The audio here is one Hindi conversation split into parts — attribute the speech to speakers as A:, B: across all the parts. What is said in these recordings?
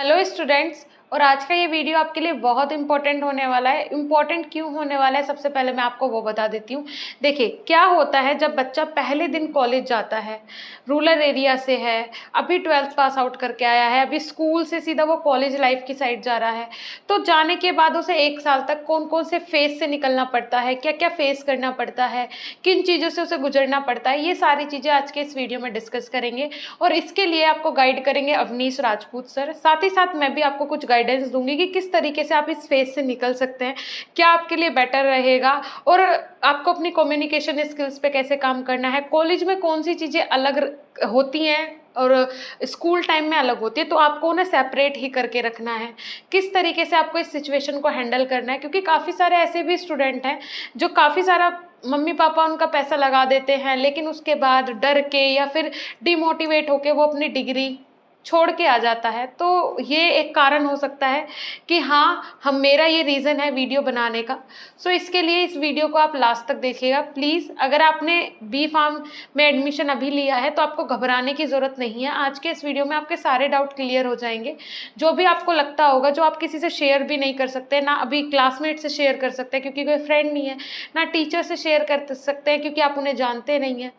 A: Hello students. और आज का ये वीडियो आपके लिए बहुत इंपॉर्टेंट होने वाला है। इंपॉर्टेंट क्यों होने वाला है, सबसे पहले मैं आपको वो बता देती हूँ। देखिए, क्या होता है जब बच्चा पहले दिन कॉलेज जाता है, रूरल एरिया से है, अभी 12th पास आउट करके आया है, अभी स्कूल से सीधा वो कॉलेज लाइफ की साइड जा रहा है, तो जाने के बाद उसे 1 साल तक कौन कौन से फेज से निकलना पड़ता है, क्या क्या फेस करना पड़ता है, किन चीज़ों से उसे गुजरना पड़ता है, ये सारी चीज़ें आज के इस वीडियो में डिस्कस करेंगे। और इसके लिए आपको गाइड करेंगे अवनीश राजपूत सर। साथ ही साथ मैं भी आपको कुछ गाइडेंस दूंगी कि किस तरीके से आप इस फेज से निकल सकते हैं, क्या आपके लिए बेटर रहेगा, और आपको अपनी कम्युनिकेशन स्किल्स पे कैसे काम करना है, कॉलेज में कौन सी चीज़ें अलग होती हैं और स्कूल टाइम में अलग होती है, तो आपको उन्हें सेपरेट ही करके रखना है। किस तरीके से आपको इस सिचुएशन को हैंडल करना है, क्योंकि काफ़ी सारे ऐसे भी स्टूडेंट हैं जो काफ़ी सारा मम्मी पापा उनका पैसा लगा देते हैं, लेकिन उसके बाद डर के या फिर डिमोटिवेट होके वो अपनी डिग्री छोड़ के आ जाता है। तो ये एक कारण हो सकता है कि हाँ, हम मेरा ये रीज़न है वीडियो बनाने का। सो इसके लिए इस वीडियो को आप लास्ट तक देखिएगा प्लीज़। अगर आपने बी फार्म में एडमिशन अभी लिया है तो आपको घबराने की ज़रूरत नहीं है। आज के इस वीडियो में आपके सारे डाउट क्लियर हो जाएंगे। जो भी आपको लगता होगा, जो आप किसी से शेयर भी नहीं कर सकते, ना अभी क्लासमेट से शेयर कर सकते हैं क्योंकि कोई फ्रेंड नहीं है, ना टीचर से शेयर कर सकते हैं क्योंकि आप उन्हें जानते नहीं हैं,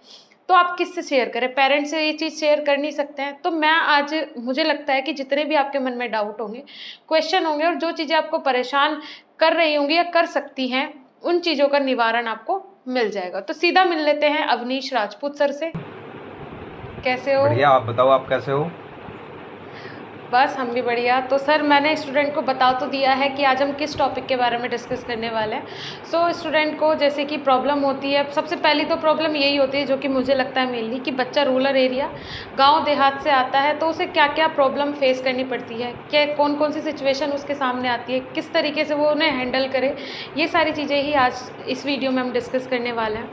A: तो आप किससे शेयर करें? पेरेंट्स से ये चीज़ शेयर कर नहीं सकते हैं। तो मैं आज, मुझे लगता है कि जितने भी आपके मन में डाउट होंगे, क्वेश्चन होंगे, और जो चीज़ें आपको परेशान कर रही होंगी या कर सकती हैं, उन चीज़ों का निवारण आपको मिल जाएगा। तो सीधा मिल लेते हैं अवनीश राजपूत सर से। कैसे हो?
B: बढ़िया। आप बताओ, आप कैसे हो?
A: बस हम भी बढ़िया। तो सर, मैंने स्टूडेंट को बता तो दिया है कि आज हम किस टॉपिक के बारे में डिस्कस करने वाले हैं। सो स्टूडेंट को जैसे कि प्रॉब्लम होती है, सबसे पहली तो प्रॉब्लम यही होती है जो कि मुझे लगता है मेनली, कि बच्चा रूरल एरिया, गांव देहात से आता है, तो उसे क्या क्या प्रॉब्लम फेस करनी पड़ती है, क्या कौन कौन सी सिचुएशन उसके सामने आती है, किस तरीके से वो उन्हें हैंडल करे, ये सारी चीज़ें ही आज इस वीडियो में हम डिस्कस करने वाले हैं।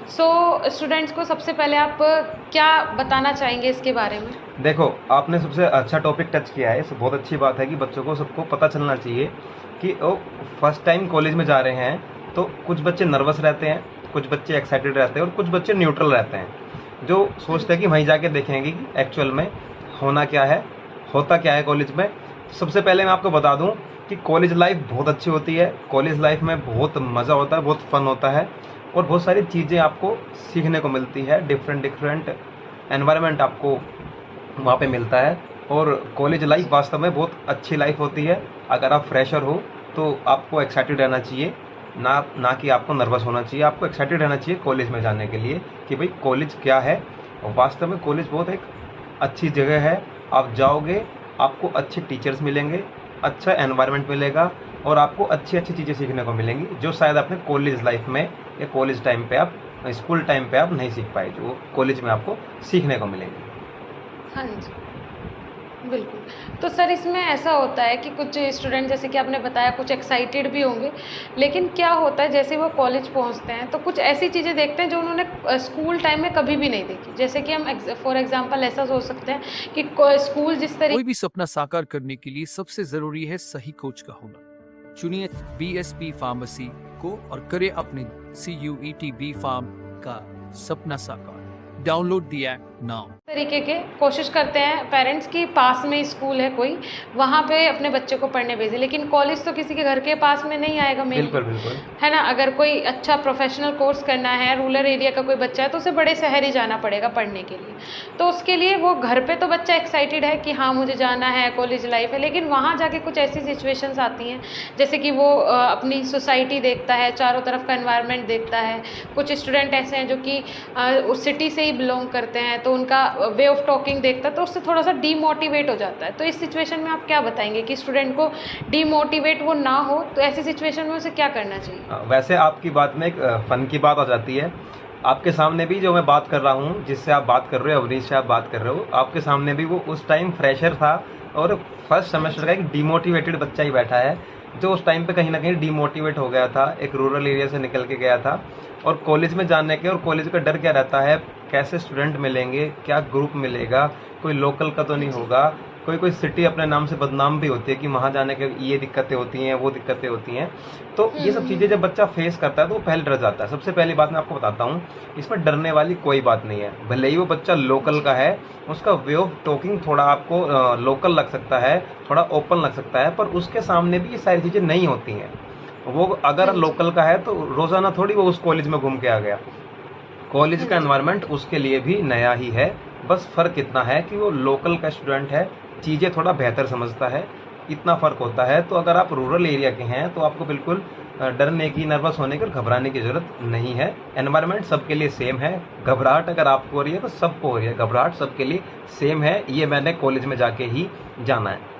A: सो स्टूडेंट्स को सबसे पहले आप क्या बताना चाहेंगे इसके बारे में?
B: देखो, आपने सबसे अच्छा टॉपिक टच किया है। बहुत अच्छी बात है कि बच्चों को सबको पता चलना चाहिए कि वो फर्स्ट टाइम कॉलेज में जा रहे हैं। तो कुछ बच्चे नर्वस रहते हैं, कुछ बच्चे एक्साइटेड रहते हैं और कुछ बच्चे न्यूट्रल रहते हैं, जो सोचते हैं कि वहीं जाके देखेंगे कि एक्चुअल में होना क्या है, होता क्या है कॉलेज में। सबसे पहले मैं आपको बता दूं कि कॉलेज लाइफ बहुत अच्छी होती है। कॉलेज लाइफ में बहुत मज़ा होता है, बहुत फन होता है और बहुत सारी चीज़ें आपको सीखने को मिलती है। डिफरेंट डिफरेंट एनवायरनमेंट आपको वहाँ पे मिलता है। और कॉलेज लाइफ वास्तव में बहुत अच्छी लाइफ होती है। अगर आप फ्रेशर हो तो आपको एक्साइटेड रहना चाहिए, ना कि आपको नर्वस होना चाहिए। आपको एक्साइटेड रहना चाहिए कॉलेज में जाने के लिए कि भाई कॉलेज क्या है। और वास्तव में कॉलेज बहुत एक अच्छी जगह है। आप जाओगे, आपको अच्छे टीचर्स मिलेंगे, अच्छा एनवायरनमेंट मिलेगा और आपको अच्छी अच्छी चीज़ें सीखने को मिलेंगी जो शायद अपने कॉलेज लाइफ में या कॉलेज टाइम पे आप, स्कूल टाइम पे आप नहीं सीख पाए, जो कॉलेज में आपको सीखने को मिलेंगी।
A: हाँ जी, बिल्कुल। तो सर, इसमें ऐसा होता है कि कुछ स्टूडेंट, जैसे कि आपने बताया, कुछ एक्साइटेड भी होंगे, लेकिन क्या होता है जैसे वो कॉलेज पहुंचते हैं तो कुछ ऐसी चीज़ें देखते हैं जो उन्होंने स्कूल टाइम में कभी भी नहीं देखी। जैसे कि हम फॉर एग्जांपल ऐसा सोच सकते हैं कि स्कूल जिस तरीके,
C: कोई भी सपना साकार करने के लिए सबसे जरूरी है सही कोच का होना। चुनिए BSP फार्मेसी को और करें अपने CUET B फार्म का सपना साकार। Download the app now.
A: तरीके के कोशिश करते हैं पेरेंट्स की पास में स्कूल है कोई, वहाँ पे अपने बच्चे को पढ़ने भेजे। लेकिन कॉलेज तो किसी के घर के पास में नहीं आएगा मेन,
B: बिल्कुल बिल्कुल।
A: है ना। अगर कोई अच्छा प्रोफेशनल कोर्स करना है, रूरल एरिया का कोई बच्चा है, तो उसे बड़े शहर ही जाना पड़ेगा पढ़ने के लिए। तो उसके लिए वो घर पे तो बच्चा एक्साइटेड है कि हाँ मुझे जाना है, कॉलेज लाइफ है, लेकिन वहाँ जाके कुछ ऐसी सिचुएशंस आती हैं जैसे कि वो अपनी सोसाइटी देखता है, चारों तरफ का एनवायरनमेंट देखता है। कुछ स्टूडेंट ऐसे हैं जो कि उस सिटी से ही बिलोंग करते हैं, तो उनका वे ऑफ टॉकिंग देखता है, तो उससे थोड़ा सा डीमोटिवेट हो जाता है। तो इस सिचुएशन में आप क्या बताएंगे कि स्टूडेंट को डीमोटिवेट वो ना हो, तो ऐसी सिचुएशन में उसे क्या करना चाहिए?
B: वैसे आपकी बात में एक फन की बात आ जाती है। आपके सामने भी जो मैं बात कर रहा हूँ, जिससे आप बात कर रहे हो, अवनीश से आप बात कर रहे हो, आपके सामने भी वो उस टाइम फ्रेशर था और फर्स्ट सेमेस्टर का एक डीमोटिवेटेड बच्चा ही बैठा है, जो उस टाइम पे कहीं ना कहीं डीमोटिवेट हो गया था, एक रूरल एरिया से निकल के गया था। और कॉलेज में जाने के, और कॉलेज का डर क्या रहता है, कैसे स्टूडेंट मिलेंगे, क्या ग्रुप मिलेगा, कोई लोकल का तो नहीं होगा, कोई कोई सिटी अपने नाम से बदनाम भी होती है कि वहाँ जाने के ये दिक्कतें होती हैं, वो दिक्कतें होती हैं। तो ये सब चीज़ें जब बच्चा फेस करता है तो वो पहले डर जाता है। सबसे पहली बात मैं आपको बताता हूँ, इसमें डरने वाली कोई बात नहीं है। भले ही वो बच्चा लोकल का है, उसका वे ऑफ टॉकिंग थोड़ा आपको लोकल लग सकता है, थोड़ा ओपन लग सकता है, पर उसके सामने भी ये सारी चीज़ें नहीं होती हैं। वो अगर लोकल का है तो रोज़ाना थोड़ी वो उस कॉलेज में घूम के आ गया। कॉलेज का एनवायरनमेंट उसके लिए भी नया ही है। बस फ़र्क इतना है कि वो लोकल का स्टूडेंट है, चीज़ें थोड़ा बेहतर समझता है, इतना फ़र्क होता है। तो अगर आप रूरल एरिया के हैं तो आपको बिल्कुल डरने की, नर्वस होने की और घबराने की ज़रूरत नहीं है। एनवायरनमेंट सबके लिए सेम है। घबराहट अगर आपको हो रही है तो सबको हो रही है, घबराहट सबके लिए सेम है। ये मैंने कॉलेज में जाके ही जाना है।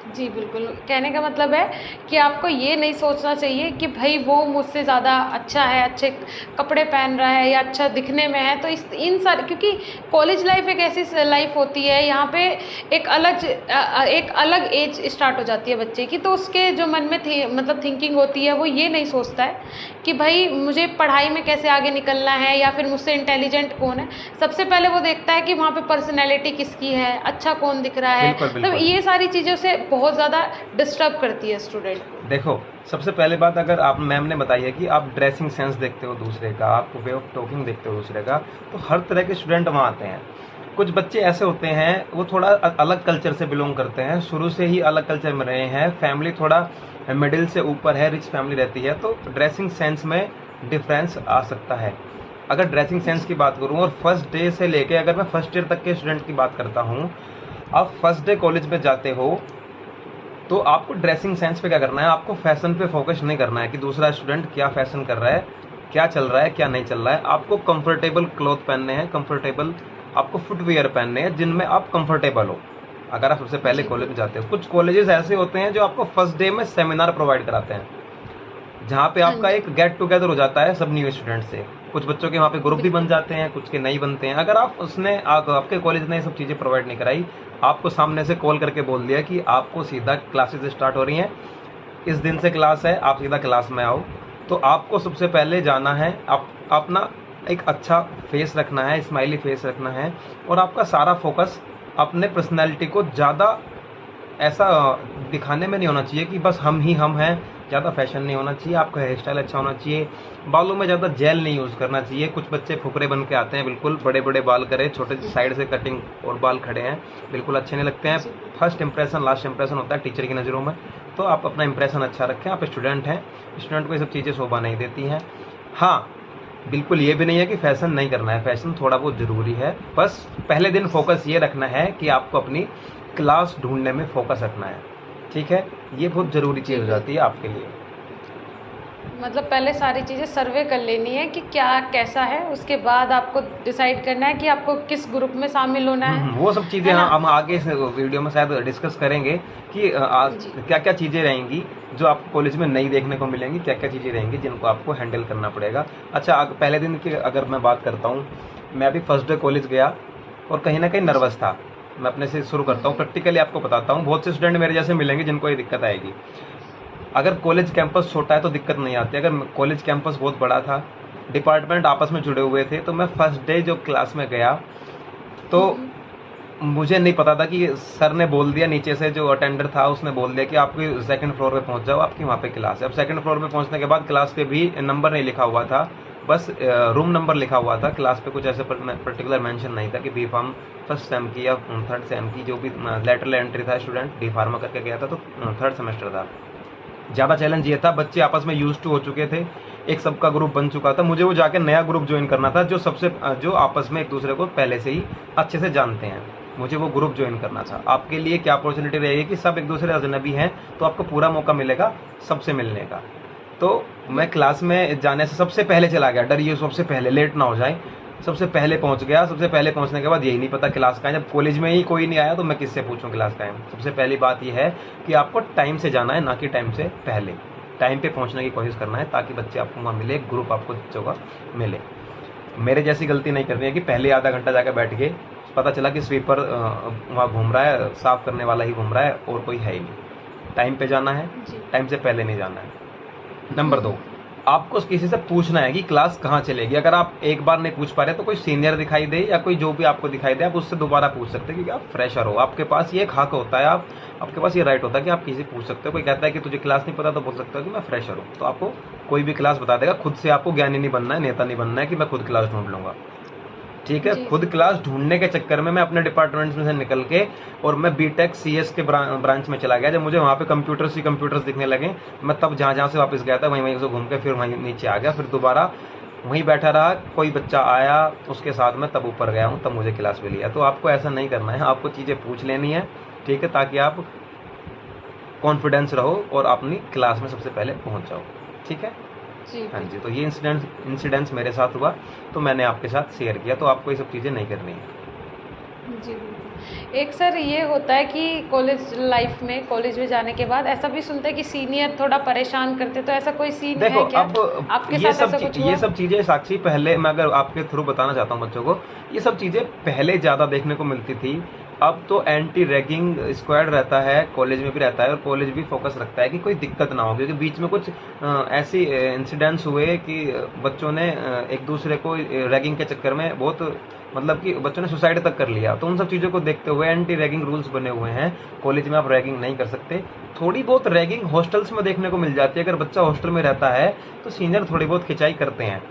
A: जी, बिल्कुल। कहने का मतलब है कि आपको ये नहीं सोचना चाहिए कि भई वो मुझसे ज़्यादा अच्छा है, अच्छे कपड़े पहन रहा है या अच्छा दिखने में है, तो इस इन सारे, क्योंकि कॉलेज लाइफ़ एक ऐसी लाइफ़ होती है, यहाँ पे एक अलग एज स्टार्ट हो जाती है बच्चे की, तो उसके जो मन में मतलब थिंकिंग होती है, वो ये नहीं सोचता है कि भई मुझे पढ़ाई में कैसे आगे निकलना है या फिर मुझसे इंटेलिजेंट कौन है। सबसे पहले वो देखता है कि वहाँ पे पर्सनैलिटी किसकी है, अच्छा कौन दिख रहा है।
B: बिल्कुल,
A: तो
B: बिल्कुल।
A: ये सारी चीज़ें उसे बहुत ज़्यादा डिस्टर्ब करती है स्टूडेंट को।
B: देखो, सबसे पहले बात, अगर आप, मैम ने बताई है कि आप ड्रेसिंग सेंस देखते हो दूसरे का, आप वे ऑफ टॉकिंग देखते हो दूसरे का, तो हर तरह के स्टूडेंट वहाँ आते हैं। कुछ बच्चे ऐसे होते हैं, वो थोड़ा अलग कल्चर से बिलोंग करते हैं, शुरू से ही अलग कल्चर में रहे हैं, फैमिली थोड़ा मिडिल से ऊपर है, रिच फैमिली रहती है, तो ड्रेसिंग सेंस में डिफरेंस आ सकता है। अगर ड्रेसिंग सेंस की बात करूँ और फर्स्ट डे से लेके, अगर मैं फर्स्ट ईयर तक के स्टूडेंट की बात करता हूँ, आप फर्स्ट डे कॉलेज में जाते हो तो आपको ड्रेसिंग सेंस पे क्या करना है, आपको फैशन पे फोकस नहीं करना है कि दूसरा स्टूडेंट क्या फैशन कर रहा है, क्या चल रहा है, क्या नहीं चल रहा है। आपको कंफर्टेबल क्लॉथ पहनने हैं, कंफर्टेबल आपको फुटवियर पहनने हैं जिनमें आप कंफर्टेबल हो। अगर आप सबसे पहले कॉलेज में जाते हो, कुछ कॉलेजेस ऐसे होते हैं जो आपको फर्स्ट डे में सेमिनार प्रोवाइड कराते हैं, जहाँ पे आपका एक गेट टुगेदर हो जाता है सब न्यू स्टूडेंट से। कुछ बच्चों के वहाँ पे ग्रुप भी बन जाते हैं, कुछ के नहीं बनते हैं। अगर आपके कॉलेज ने ये सब चीज़ें प्रोवाइड नहीं कराई, आपको सामने से कॉल करके बोल दिया कि आपको सीधा क्लासेस स्टार्ट हो रही हैं, इस दिन से क्लास है, आप सीधा क्लास में आओ, तो आपको सबसे पहले जाना है, अपना एक अच्छा फेस रखना है, स्माइली फेस रखना है, और आपका सारा फोकस अपने पर्सनैलिटी को ज़्यादा ऐसा दिखाने में नहीं होना चाहिए कि बस हम ही हम हैं। ज़्यादा फैशन नहीं होना चाहिए, आपका हेयर स्टाइल अच्छा होना चाहिए, बालों में ज़्यादा जेल नहीं यूज़ करना चाहिए। कुछ बच्चे फुकरे बन के आते हैं, बिल्कुल बड़े बड़े बाल करे, छोटे साइड से कटिंग और बाल खड़े हैं, बिल्कुल अच्छे नहीं लगते हैं। फर्स्ट इंप्रेशन लास्ट इंप्रेशन होता है टीचर की नज़रों में, तो आप अपना इंप्रेशन अच्छा रखें। आप स्टूडेंट हैं, स्टूडेंट को ये सब चीज़ें शोभा नहीं देती हैं। हाँ, बिल्कुल ये भी नहीं है कि फैशन नहीं करना है, फैशन थोड़ा बहुत ज़रूरी है। बस पहले दिन फोकस ये रखना है कि आपको अपनी क्लास ढूंढने में फोकस रखना है, ठीक है। ये बहुत ज़रूरी चीज़ हो जाती है आपके लिए।
A: मतलब पहले सारी चीज़ें सर्वे कर लेनी है कि क्या कैसा है, उसके बाद आपको डिसाइड करना है कि आपको किस ग्रुप में शामिल होना है।
B: वो सब चीज़ें
A: है ना?
B: हम आगे से वीडियो में शायद डिस्कस करेंगे कि
A: जी।
B: क्या क्या चीज़ें रहेंगी जो आपको कॉलेज में नहीं देखने को मिलेंगी, क्या क्या चीज़ें रहेंगी जिनको आपको हैंडल करना पड़ेगा। अच्छा, पहले दिन की अगर मैं बात करता हूँ, मैं अभी फर्स्ट डे कॉलेज गया और कहीं ना कहीं नर्वस था। मैं अपने से शुरू करता हूँ, प्रैक्टिकली आपको बताता हूँ। बहुत से स्टूडेंट मेरे जैसे मिलेंगे जिनको ये दिक्कत आएगी। अगर कॉलेज कैंपस छोटा है तो दिक्कत नहीं आती, अगर कॉलेज कैंपस बहुत बड़ा था, डिपार्टमेंट आपस में जुड़े हुए थे, तो मैं फर्स्ट डे जो क्लास में गया तो मुझे नहीं पता था कि सर ने बोल दिया, नीचे से जो अटेंडर था उसने बोल दिया कि आपकी सेकंड फ्लोर पे पहुंच जाओ, आपकी वहाँ पे क्लास है। अब सेकंड फ्लोर पे पहुंचने के बाद क्लास पे भी नंबर नहीं लिखा हुआ था, बस रूम नंबर लिखा हुआ था। क्लास पे कुछ ऐसे पर्टिकुलर मेंशन नहीं था कि बी फार्म फर्स्ट सेम की या थर्ड सेम की, जो भी लेटरल एंट्री था स्टूडेंट डी फार्मा करके गया था, तो थर्ड सेमेस्टर था। ज़्यादा चैलेंज ये था, बच्चे आपस में यूज टू हो चुके थे, एक सबका ग्रुप बन चुका था। मुझे वो जाके नया ग्रुप ज्वाइन करना था जो आपस में एक दूसरे को पहले से ही अच्छे से जानते हैं। मुझे वो ग्रुप ज्वाइन करना था। आपके लिए क्या अपॉर्चुनिटी रहेगी कि सब एक दूसरे अजनबी हैं, तो आपको पूरा मौका मिलेगा सबसे मिलने का। तो मैं क्लास में जाने से सबसे पहले चला गया, डर ये सबसे पहले लेट ना हो जाए, सबसे पहले पहुंच गया। सबसे पहले पहुंचने के बाद यही नहीं पता क्लास का है, जब कॉलेज में ही कोई नहीं आया तो मैं किससे पूछूं क्लास का है। सबसे पहली बात यह है कि आपको टाइम से जाना है, ना कि टाइम से पहले। टाइम पे पहुंचने की कोशिश करना है ताकि बच्चे आपको वहाँ मिले, ग्रुप आपको बच्चों का मिले। मेरे जैसी गलती नहीं करनी है कि पहले आधा घंटा जाकर बैठ गए, पता चला कि स्वीपर वहाँ घूम रहा है, साफ करने वाला ही घूम रहा है और कोई है ही नहीं। टाइम पे जाना है, टाइम से पहले नहीं जाना है। नंबर 2, आपको किसी से पूछना है कि क्लास कहाँ चलेगी। अगर आप एक बार नहीं पूछ पा रहे तो कोई सीनियर दिखाई दे या कोई जो भी आपको दिखाई दे, आप उससे दोबारा पूछ सकते हैं, क्योंकि आप फ्रेशर हो, आपके पास ये एक हक होता है, आपके पास ये राइट होता है कि आप किसी पूछ सकते हो। कोई कहता है कि तुझे क्लास नहीं पता, तो बोल सकते हो कि मैं फ्रेशर हूँ, तो आपको कोई भी क्लास बता देगा। खुद से आपको ज्ञानी नहीं बनना है, नेता नहीं बनना है कि मैं खुद क्लास ढूंढ लूंगा, ठीक है। खुद क्लास ढूंढने के चक्कर में मैं अपने डिपार्टमेंट में से निकल के और मैं बीटेक सीएस के ब्रांच में चला गया। जब मुझे वहाँ पे कंप्यूटर्स दिखने लगे, मैं तब जहाँ से वापस गया था वहीं से घूम के फिर वहीं नीचे आ गया, फिर दोबारा वहीं बैठा रहा। कोई बच्चा आया उसके साथ में तब ऊपर गया हूँ, तब मुझे क्लास मिली है। तो आपको ऐसा नहीं करना है, आपको चीज़ें पूछ लेनी है, ठीक है, ताकि आप कॉन्फिडेंस रहो और अपनी क्लास में सबसे पहले पहुँच जाओ, ठीक है। हाँ जी, तो ये इंसिडेंट्स मेरे साथ हुआ, तो मैंने आपके साथ शेयर किया। तो आपको ये सब चीज़ें नहीं करनी है
A: जी। एक सर ये होता है कि कॉलेज लाइफ में, कॉलेज में जाने के बाद ऐसा भी सुनते हैं कि सीनियर थोड़ा परेशान करते, तो ऐसा कोई सीन
B: देखो,
A: है क्या?
B: अब
A: आपके साथ ऐसा कुछ हुआ?
B: ये सब चीज़ें साक्षी, पहले मैं अगर आपके थ्रू बताना चाहता हूँ बच्चों को, ये सब चीज़ें पहले ज़्यादा देखने को मिलती थी। अब तो एंटी रैगिंग स्क्वाड रहता है, कॉलेज में भी रहता है, और कॉलेज भी फोकस रखता है कि कोई दिक्कत ना हो, क्योंकि बीच में कुछ ऐसी इंसिडेंट्स हुए कि बच्चों ने एक दूसरे को रैगिंग के चक्कर में बहुत, मतलब कि बच्चों ने सुसाइड तक कर लिया। तो उन सब चीज़ों को देखते हुए एंटी रैगिंग रूल्स बने हुए हैं। कॉलेज में आप रैगिंग नहीं कर सकते। थोड़ी बहुत रैगिंग हॉस्टल्स में देखने को मिल जाती है। अगर बच्चा हॉस्टल में रहता है तो सीनियर थोड़ी बहुत खिंचाई करते हैं।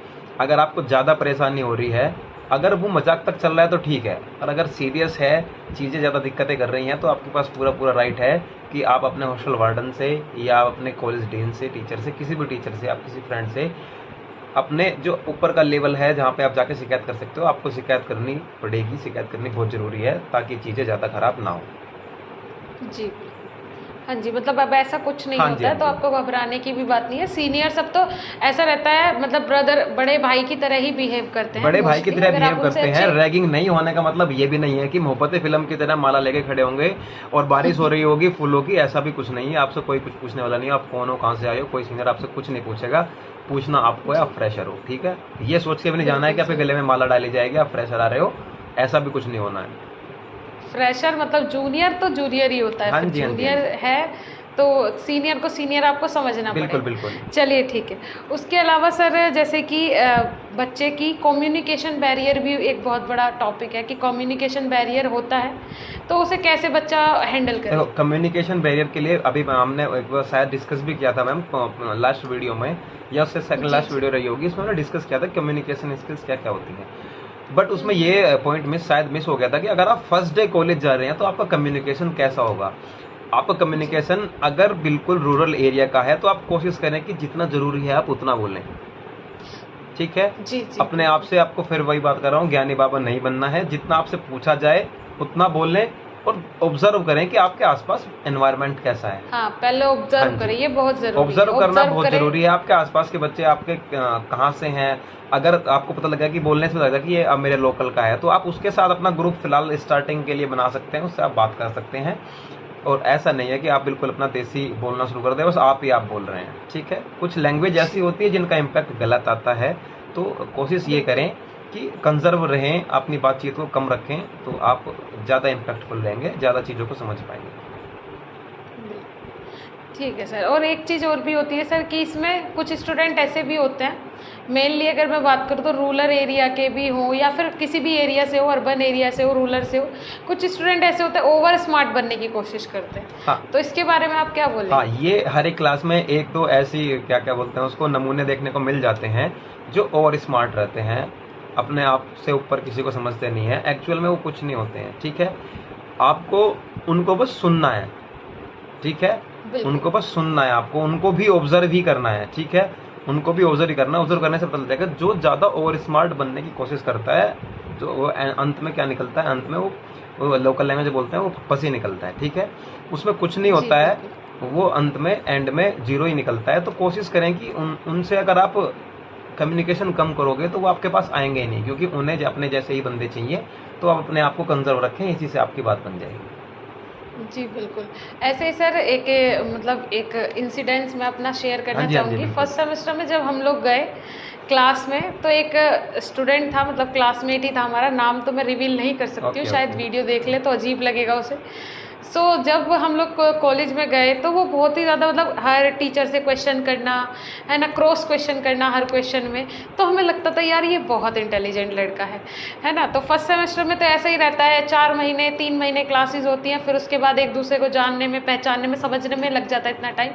B: अगर आपको ज़्यादा परेशानी हो रही है, अगर वो मजाक तक चल रहा है तो ठीक है, और अगर सीरियस है, चीज़ें ज़्यादा दिक्कतें कर रही हैं, तो आपके पास पूरा राइट है कि आप अपने हॉस्टल वार्डन से या अपने कॉलेज डीन से, टीचर से, किसी भी टीचर से, आप किसी फ्रेंड से, अपने जो ऊपर का लेवल है जहाँ पे आप जाके शिकायत कर सकते हो, आपको शिकायत करनी पड़ेगी। शिकायत करनी बहुत ज़रूरी है ताकि चीज़ें ज़्यादा खराब ना हो।
A: जी हाँ जी, मतलब अब ऐसा कुछ नहीं
B: हाँ जी,
A: होता है,
B: हाँ
A: तो
B: जी।
A: आपको घबराने की भी बात नहीं है। सीनियर सब तो ऐसा रहता है, मतलब ब्रदर, बड़े भाई की तरह ही बिहेव करते हैं।
B: बड़े भाई की
A: मोस्टली
B: तरह
A: अगर आप
B: बिहेव
A: उनसे
B: करते हैं।
A: अच्छे,
B: रैगिंग नहीं होने का मतलब ये भी नहीं है कि मोहब्बतें फिल्म की तरह माला लेके खड़े होंगे और बारिश हो रही होगी फूलों की, ऐसा भी कुछ नहीं है। आपसे कोई कुछ पूछने वाला नहीं है। आप कौन हो, कहाँ से आए हो, कोई सीनियर आपसे कुछ नहीं पूछेगा। पूछना आपको है, आप फ्रेशर हो, ठीक है। ये सोच के भी नहीं जाना है कि आपके गले में माला डाली जाएगी, आप फ्रेशर आ रहे हो, ऐसा भी कुछ नहीं होना है।
A: फ्रेशर मतलब जूनियर तो जूनियर ही होता है।
B: हाँ
A: फिर
B: जी, हाँ जी,
A: जूनियर
B: हाँ जी।
A: है तो सीनियर को सीनियर आपको समझना
B: बिल्कुल
A: पड़ेगा।
B: बिल्कुल।
A: चलिए ठीक है। उसके अलावा सर, जैसे कि बच्चे की कम्युनिकेशन बैरियर भी एक बहुत बड़ा टॉपिक है कि कम्युनिकेशन बैरियर होता है, तो उसे कैसे बच्चा हैंडल करे?
B: देखो, कम्युनिकेशन बैरियर के लिए अभी हमने एक बार शायद डिस्कस भी किया था मैम, लास्ट वीडियो में, या उससे सेकंड लास्ट वीडियो रही होगी, इसमें हमने डिस्कस किया था कम्युनिकेशन स्किल्स क्या क्या होती हैं। बट उसमें ये पॉइंट मिस हो गया था कि अगर आप फर्स्ट डे कॉलेज जा रहे हैं तो आपका कम्युनिकेशन कैसा होगा। आपका कम्युनिकेशन अगर बिल्कुल रूरल एरिया का है तो आप कोशिश करें कि जितना जरूरी है आप उतना बोलें, ठीक है।
A: जी जी।
B: अपने आप से, आपको फिर वही बात कर रहा हूँ, ज्ञानी बाबा नहीं बनना है। जितना आपसे पूछा जाए उतना बोलें, और ऑब्जर्व करें कि आपके आसपास एनवायरनमेंट कैसा है।
A: हाँ, पहले ऑब्जर्व करें, ये बहुत जरूरी है।
B: ऑब्जर्व करना बहुत
A: करें।
B: जरूरी है। आपके आसपास के बच्चे आपके कहाँ से हैं, अगर आपको पता लगा कि बोलने से पता लगा कि ये अब मेरे लोकल का है, तो आप उसके साथ अपना ग्रुप फिलहाल स्टार्टिंग के लिए बना सकते हैं, उससे आप बात कर सकते हैं। और ऐसा नहीं है कि आप बिल्कुल अपना देसी बोलना शुरू कर दें, बस आप ही आप बोल रहे हैं, ठीक है। कुछ लैंग्वेज ऐसी होती है जिनका इम्पैक्ट गलत आता है, तो कोशिश ये करें कि कंजर्व रहें, अपनी बातचीत को कम रखें, तो आप ज़्यादा इम्पैक्टफुल रहेंगे, ज़्यादा चीज़ों को समझ पाएंगे।
A: ठीक है सर। और एक चीज़ और भी होती है सर कि इसमें कुछ स्टूडेंट ऐसे भी होते हैं, मेनली अगर मैं बात करूँ तो रूरल एरिया के भी हों या फिर किसी भी एरिया से हो, अर्बन एरिया से हो, रूरल से हो, कुछ स्टूडेंट ऐसे होते हैं ओवर स्मार्ट बनने की कोशिश करते हैं।
B: हाँ,
A: तो इसके बारे में आप क्या बोलेंगे?
B: हाँ, ये हर एक क्लास में एक दो ऐसी क्या क्या बोलते हैं उसको, नमूने देखने को मिल जाते हैं जो ओवर स्मार्ट रहते हैं, अपने आप से ऊपर किसी को समझते नहीं है। एक्चुअल में वो कुछ नहीं होते हैं, ठीक है। आपको उनको बस सुनना है, ठीक है। उनको बस सुनना है, आपको उनको भी ऑब्जर्व ही करना है, ठीक है। उनको भी ऑब्जर्व ही करना है। ऑब्जर्व करने से पता चल जाएगा जो ज़्यादा ओवर स्मार्ट बनने की कोशिश करता है, जो वो अंत में क्या निकलता है, अंत में वो लोकल लैंग्वेज बोलते हैं, वो पसी निकलता है, ठीक है। उसमें कुछ नहीं होता है, वो अंत में एंड में जीरो ही निकलता है। तो कोशिश करें कि उनसे अगर आप कम्युनिकेशन कम करोगे तो वो आपके पास आएंगे ही नहीं, क्योंकि उन्हें अपने जैसे ही बंदे चाहिए। तो आप अपने आप को कंजर्व रखें, इसी से आपकी बात बन जाएगी।
A: जी बिल्कुल। ऐसे ही सर एक इंसिडेंस मैं अपना शेयर करना चाहूँगी। फर्स्ट सेमेस्टर में जब हम लोग गए क्लास में, तो एक स्टूडेंट था, मतलब क्लासमेट ही था हमारा, नाम तो मैं रिवील नहीं कर सकती हूँ, शायद वीडियो देख ले तो अजीब लगेगा उसे। सो जब हम लोग कॉलेज में गए तो वो बहुत ही ज़्यादा मतलब हर टीचर से क्वेश्चन करना है ना, क्रॉस क्वेश्चन करना हर क्वेश्चन में, तो हमें लगता था यार ये बहुत इंटेलिजेंट लड़का है ना। तो फर्स्ट सेमेस्टर में तो ऐसा ही रहता है, 4 महीने 3 महीने क्लासेस होती हैं, फिर उसके बाद एक दूसरे को जानने में, पहचानने में, समझने में लग जाता है इतना टाइम।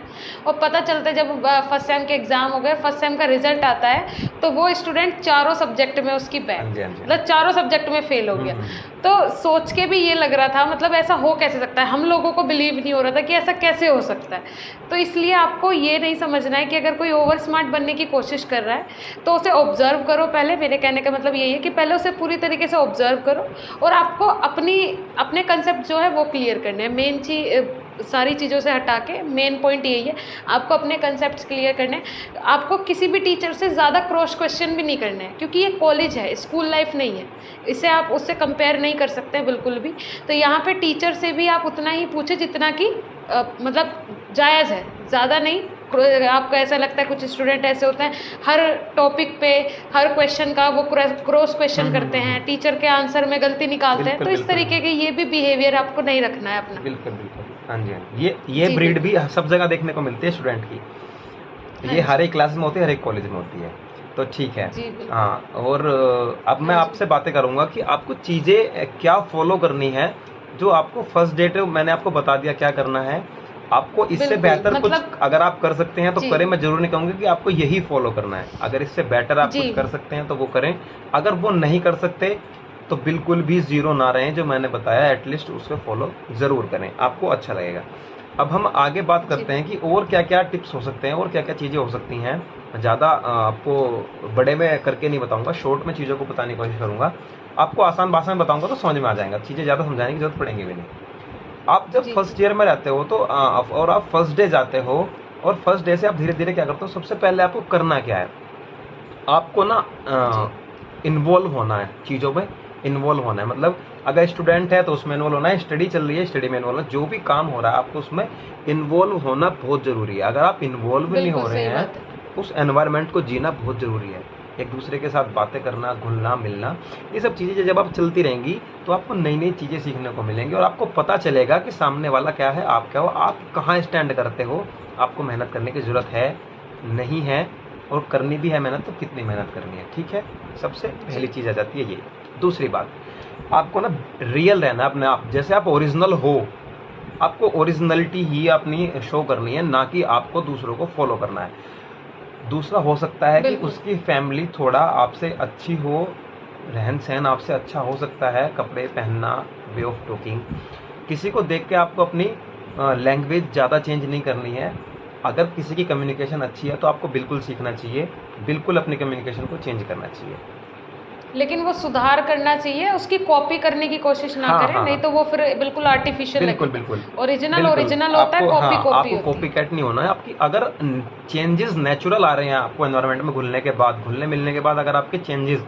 A: और पता चलता है जब फर्स्ट सेम के एग्ज़ाम हो गए, फर्स्ट सेम का रिजल्ट आता है, तो वो स्टूडेंट चारों सब्जेक्ट में उसकी बैक,
B: हाँ जी, हाँ जी।
A: मतलब चारों सब्जेक्ट में फेल हो गया। तो सोच के भी ये लग रहा था मतलब ऐसा हो कैसे सकता है, हम लोगों को बिलीव नहीं हो रहा था कि ऐसा कैसे हो सकता है। तो इसलिए आपको ये नहीं समझना है कि अगर कोई ओवर स्मार्ट बनने की कोशिश कर रहा है तो उसे ऑब्जर्व करो पहले। मेरे कहने का मतलब यही है कि पहले उसे पूरी तरीके से ऑब्जर्व करो, और आपको अपने कंसेप्ट जो है वो क्लियर करने हैं। मेन चीज़ सारी चीज़ों से हटा के मेन पॉइंट यही है, आपको अपने कंसेप्ट्स क्लियर करने हैं। आपको किसी भी टीचर से ज़्यादा क्रॉस क्वेश्चन भी नहीं करने हैं, क्योंकि ये कॉलेज है, स्कूल लाइफ नहीं है, इसे आप उससे कंपेयर नहीं कर सकते बिल्कुल भी। तो यहाँ पे टीचर से भी आप उतना ही पूछे जितना कि मतलब जायज़ है, ज़्यादा नहीं। आपको ऐसा लगता है कुछ स्टूडेंट ऐसे होते हैं हर टॉपिक पे हर क्वेश्चन का वो क्रॉस क्वेश्चन करते हैं, टीचर के आंसर में गलती निकालते हैं। तो इस तरीके के ये भी बिहेवियर आपको नहीं रखना है अपना।
B: बिल्कुल बिल्कुल, हाँ जी, हाँ जी। ये
A: जी,
B: ब्रीड
A: बिल्कुल।
B: भी सब जगह देखने को मिलती है स्टूडेंट की,
A: हाँ
B: ये
A: जी।
B: हर एक क्लास में होती है, हर एक कॉलेज में होती है। तो ठीक है।
A: जी, बिल्कुल।
B: हाँ, और अब मैं
A: हाँ जी।
B: आपसे बातें करूंगा कि आपको चीज़ें क्या फॉलो करनी है। जो आपको फर्स्ट डेट है मैंने आपको बता दिया क्या करना है। आपको इससे
A: बिल्कुल,
B: बेहतर कुछ
A: मतलब
B: अगर आप कर सकते हैं तो
A: जी।
B: करें। मैं जरूर नहीं कहूँगा कि आपको यही फॉलो करना है। अगर इससे बेटर आप
A: जी।
B: कुछ कर सकते हैं तो वो करें। अगर वो नहीं कर सकते तो बिल्कुल भी ज़ीरो ना रहें। जो मैंने बताया एटलीस्ट उसको फॉलो ज़रूर करें, आपको अच्छा लगेगा। अब हम आगे बात
A: जी।
B: करते हैं कि और क्या क्या टिप्स हो सकते हैं और क्या क्या चीज़ें हो सकती हैं। ज़्यादा आपको बड़े में करके नहीं बताऊंगा, शॉर्ट में चीज़ों को बताने की कोशिश करूंगा। आपको आसान भाषा में बताऊंगा तो समझ में आ जाएगा, चीज़ें ज़्यादा समझाने की जरूरत पड़ेगी भी नहीं। आप जब
A: जी,
B: फर्स्ट
A: जी।
B: ईयर में रहते हो तो और आप फर्स्ट डे जाते हो, और फर्स्ट डे से आप धीरे धीरे क्या करते हो, सबसे पहले आपको करना क्या है, आपको ना
A: जी।
B: इन्वॉल्व होना है चीज़ों में। इन्वॉल्व होना है मतलब अगर स्टूडेंट है तो उसमें इन्वॉल्व होना है, स्टडी चल रही है स्टडी में इन्वॉल्व होना है, जो भी काम हो रहा है आपको उसमें इन्वॉल्व होना बहुत ज़रूरी है। अगर आप इन्वॉल्व नहीं हो
A: बिल्कुल
B: रहे
A: सही
B: हैं
A: बात है।
B: उस एनवायरनमेंट को जीना बहुत ज़रूरी है। एक दूसरे के साथ बातें करना, घुलना मिलना, ये सब चीज़ें जब आप चलती रहेंगी तो आपको नई नई चीज़ें सीखने को मिलेंगी, और आपको पता चलेगा कि सामने वाला क्या है, आप क्या हो, आप कहाँ स्टैंड करते हो, आपको मेहनत करने की ज़रूरत है नहीं है, और करनी भी है मेहनत तो कितनी मेहनत करनी है। ठीक है, सबसे पहली चीज़ आ जाती है ये। दूसरी बात, आपको ना रियल रहना अपने आप, जैसे आप ओरिजिनल हो, आपको ओरिजिनलिटी ही अपनी शो करनी है, ना कि आपको दूसरों को फॉलो करना है। दूसरा हो सकता है कि
A: बिल्कुल।
B: उसकी फैमिली थोड़ा आपसे अच्छी हो, रहन सहन आपसे अच्छा हो सकता है, कपड़े पहनना, वे ऑफ टॉकिंग। किसी को देख के आपको अपनी लैंग्वेज ज़्यादा चेंज नहीं करनी है। अगर किसी की कम्युनिकेशन अच्छी है तो आपको बिल्कुल सीखना चाहिए, बिल्कुल अपनी कम्युनिकेशन को चेंज करना चाहिए।
A: लेकिन वो सुधार करना चाहिए, उसकी कॉपी करने की कोशिश ना
B: हाँ
A: करें,
B: हाँ
A: नहीं
B: हाँ,
A: तो वो फिर बिल्कुल आर्टिफिशियल
B: बिल्कुल
A: लगेगा।
B: बिल्कुल
A: ओरिजिनल
B: बिल्कुल।
A: ओरिजिनल होता है,
B: आपको
A: कॉपी
B: हाँ,
A: कॉपी
B: आपको
A: होती
B: कॉपी
A: है।
B: कैट नहीं होना है। आपकी अगर चेंजेस नेचुरल आ रहे हैं आपको एनवायरनमेंट में घुलने के बाद, घुलने मिलने के बाद, अगर आपके चेंजेस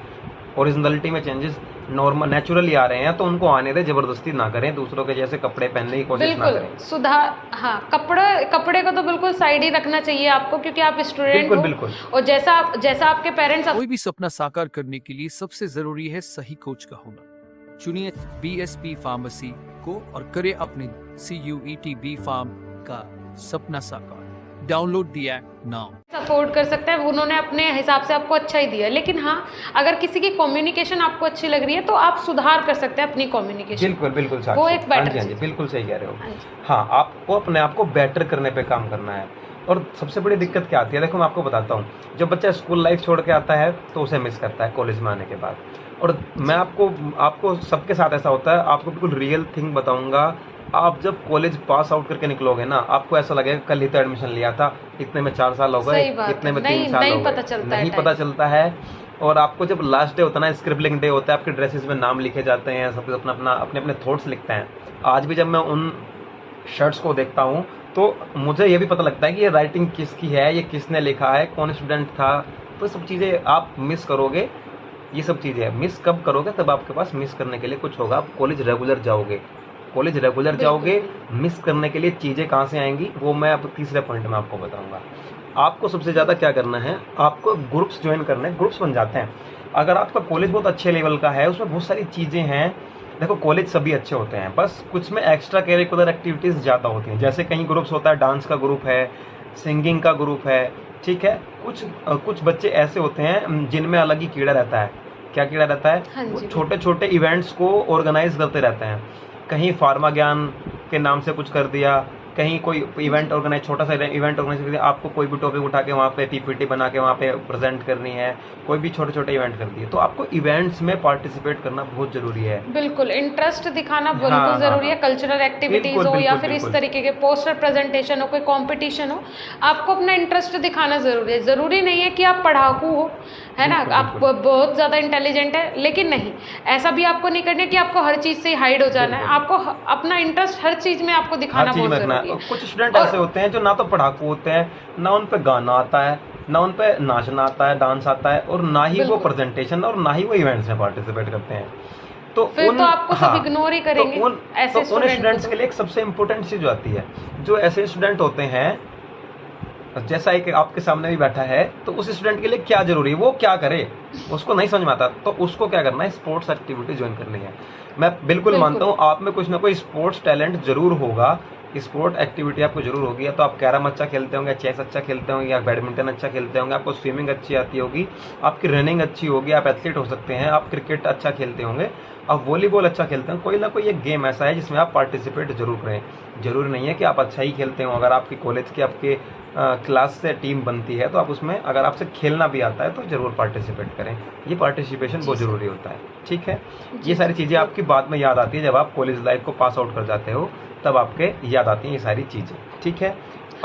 B: ओरिजिनलिटी में चेंजेस नॉर्मल नेचुरली आ रहे हैं तो उनको आने दें, जबरदस्ती ना करें, दूसरों के जैसे कपड़े पहनने की कोशिश ना
A: बिल्कुल
B: करें।
A: सुधार, हाँ, कपड़े को तो बिल्कुल साइड ही रखना चाहिए आपको, क्योंकि आप स्टूडेंट
B: बिल्कुल
A: हो।
B: बिल्कुल
A: और जैसा आपके पेरेंट्स
C: कोई भी सपना साकार करने के लिए सबसे जरूरी है सही कोच का होना। चुनिए BSP फार्मेसी को और करें अपने CUET B फार्म का सपना साकार। Download the app now.
A: Afford कर सकते हैं, उन्होंने अपने हिसाब से आपको अच्छा ही दिया है। लेकिन हाँ, अगर किसी की कम्युनिकेशन आपको अच्छी लग रही है तो आप सुधार कर सकते हैं अपनी कम्युनिकेशन।
B: बिल्कुल बिल्कुल
A: वो
B: साक्षी,
A: एक
B: हाँ
A: बेटर
B: जी हाँ जी,
A: चीज।
B: बिल्कुल सही कह रहे हो।
A: हाँ जी।
B: हाँ, आपको अपने आप को बेटर करने पे काम करना है। और सबसे बड़ी दिक्कत क्या आती है, देखो मैं आपको बताता हूँ। जब बच्चा स्कूल लाइफ छोड़ के आता है तो उसे मिस करता है कॉलेज में आने के बाद। और मैं
A: जी।
B: आपको सबके साथ ऐसा होता है, आपको बिल्कुल रियल थिंग बताऊंगा। आप जब कॉलेज पास आउट करके निकलोगे ना, आपको ऐसा लगेगा कल ही तो एडमिशन लिया था, इतने में 4 साल हो गए,
A: सही बात
B: इतने
A: है,
B: में 3
A: नहीं
B: साल हो
A: नहीं
B: गए,
A: पता चलता है
B: नहीं
A: टाइम।
B: पता चलता है। और आपको जब लास्ट डे होता है ना, स्क्रिबलिंग डे होता है, आपके ड्रेसेस में नाम लिखे जाते हैं, सब अपने अपने थॉट्स लिखते हैं। आज भी जब मैं उन शर्ट्स को देखता हूँ तो मुझे ये भी पता लगता है कि ये राइटिंग किसकी है, ये किसने लिखा है, कौन स्टूडेंट था। तो सब चीज़ें आप मिस करोगे। ये सब चीज़ें मिस कब करोगे, तब आपके पास मिस करने के लिए कुछ होगा। आप कॉलेज रेगुलर जाओगे, कॉलेज रेगुलर जाओगे, मिस करने के लिए चीज़ें कहाँ से आएंगी वो मैं अब तीसरे पॉइंट में आपको बताऊंगा। आपको सबसे ज़्यादा क्या करना है, आपको ग्रुप्स ज्वाइन करने हैं, ग्रुप्स बन जाते हैं। अगर आपका कॉलेज बहुत अच्छे लेवल का है, उसमें बहुत सारी चीज़ें हैं, देखो कॉलेज सभी अच्छे होते हैं, बस कुछ में एक्स्ट्रा करिकुलर एक्टिविटीज़ ज़्यादा होती हैं। जैसे कहीं ग्रुप्स होता है, डांस का ग्रुप है, सिंगिंग का ग्रुप है, ठीक है। कुछ बच्चे ऐसे होते हैं जिनमें अलग ही कीड़ा रहता है। क्या कीड़ा रहता है?
A: हाँ
B: वो
A: जी।
B: छोटे छोटे इवेंट्स को ऑर्गेनाइज करते रहते हैं। कहीं फार्मा ज्ञान के नाम से कुछ कर दिया, कहीं कोई इवेंट ऑर्गेनाइज, छोटा सा इवेंट ऑर्गेनाइज कर दिया, आपको कोई भी टॉपिक उठा के वहाँ पे पीपीटी बना के वहाँ पे प्रेजेंट करनी है, कोई भी छोटे छोटे इवेंट कर दिए। तो आपको इवेंट्स में पार्टिसिपेट करना बहुत जरूरी है।
A: बिल्कुल, इंटरेस्ट दिखाना
B: हाँ,
A: बिल्कुल
B: हाँ,
A: ज़रूरी है।
B: हाँ।
A: कल्चरल एक्टिविटीज़
B: बिल्कुल,
A: हो या
B: बिल्कुल,
A: फिर इस
B: बिल्कुल।
A: तरीके के पोस्टर प्रेजेंटेशन हो, कोई कंपटीशन हो, आपको अपना इंटरेस्ट दिखाना ज़रूरी है। ज़रूरी नहीं है कि आप पढ़ाकू हो, है ना,
B: बिल्कुल,
A: आप
B: बिल्कुल।
A: बहुत ज़्यादा इंटेलिजेंट है, लेकिन नहीं, ऐसा भी आपको नहीं करना है कि आपको हर चीज़ से हाइड हो जाना है।
B: बिल्कुल।
A: आपको अपना इंटरेस्ट हर चीज़ में आपको दिखाना
B: हर चीज
A: बहुत
B: में रखना
A: ज़रूरी
B: है।
A: है।
B: कुछ स्टूडेंट
A: और
B: ऐसे होते हैं जो ना तो पढ़ाकू होते हैं, ना उन पे गाना आता है, ना उन पे नाचना आता है, डांस आता है, और ना ही वो
A: बिल्कुल।
B: प्रेजेंटेशन और ना ही वो इवेंट्स में पार्टिसिपेट करते हैं। तो
A: फिर तो आपको सब इग्नोर ही करेंगे,
B: तो उन
A: ऐसे स्टूडेंट को
B: स्टूडेंट्स
A: तो।
B: के लिए एक सबसे इम्पोर्टेंट चीज जो आती है, जो ऐसे स्टूडेंट होते हैं, जैसा एक आपके सामने भी बैठा है, तो उस स्टूडेंट के लिए क्या जरूरी है, वो क्या करे, उसको नहीं समझ में आता, तो उसको क्या करना है, स्पोर्ट्स एक्टिविटी ज्वाइन करनी है। मैं बिल्कुल मानता हूँ आप में कुछ ना कोई स्पोर्ट्स टैलेंट जरूर होगा, स्पोर्ट एक्टिविटी आपको जरूर होगी। या तो आप कैरम अच्छा खेलते होंगे, चेस अच्छा खेलते होंगे, या बैडमिंटन अच्छा खेलते होंगे, आपको स्विमिंग अच्छी आती होगी, आपकी रनिंग अच्छी होगी, आप एथलीट हो सकते हैं, आप क्रिकेट अच्छा खेलते होंगे, आप वॉलीबॉल अच्छा खेलते हैं। कोई ना कोई एक गेम ऐसा है जिसमें आप पार्टिसिपेट जरूर करें। जरूरी नहीं है कि आप अच्छा ही खेलते हो, अगर आपकी कॉलेज की आपके क्लास से टीम बनती है तो आप उसमें, अगर आपसे खेलना भी आता है तो जरूर पार्टिसिपेट करें। ये पार्टिसिपेशन बहुत
A: जी,
B: जरूरी होता है, ठीक है।
A: जी,
B: ये सारी
A: जी।
B: चीज़ें आपकी बाद में याद आती है, जब आप कॉलेज लाइफ को पास आउट कर जाते हो तब आपके याद आती हैं ये सारी चीज़ें, ठीक है।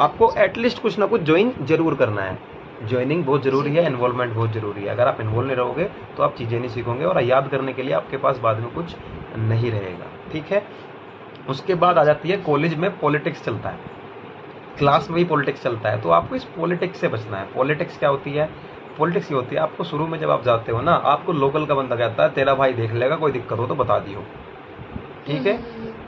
B: आपको एटलीस्ट कुछ ना कुछ ज्वाइन जरूर करना है। ज्वाइनिंग बहुत जरूरी है, इन्वॉल्वमेंट बहुत जरूरी है। अगर आप इन्वॉल्व नहीं रहोगे तो आप चीज़ें नहीं सीखोगे, और याद करने के लिए आपके पास बाद में कुछ नहीं रहेगा, ठीक है। उसके बाद आ जाती है कॉलेज में पॉलिटिक्स चलता है, क्लास में भी पॉलिटिक्स चलता है, तो आपको इस पॉलिटिक्स से बचना है। पॉलिटिक्स क्या होती है? पॉलिटिक्स ये होती है, आपको शुरू में जब आप जाते हो ना, आपको लोकल का बंदा कहता है तेरा भाई देख लेगा, कोई दिक्कत हो तो बता दियो, ठीक है।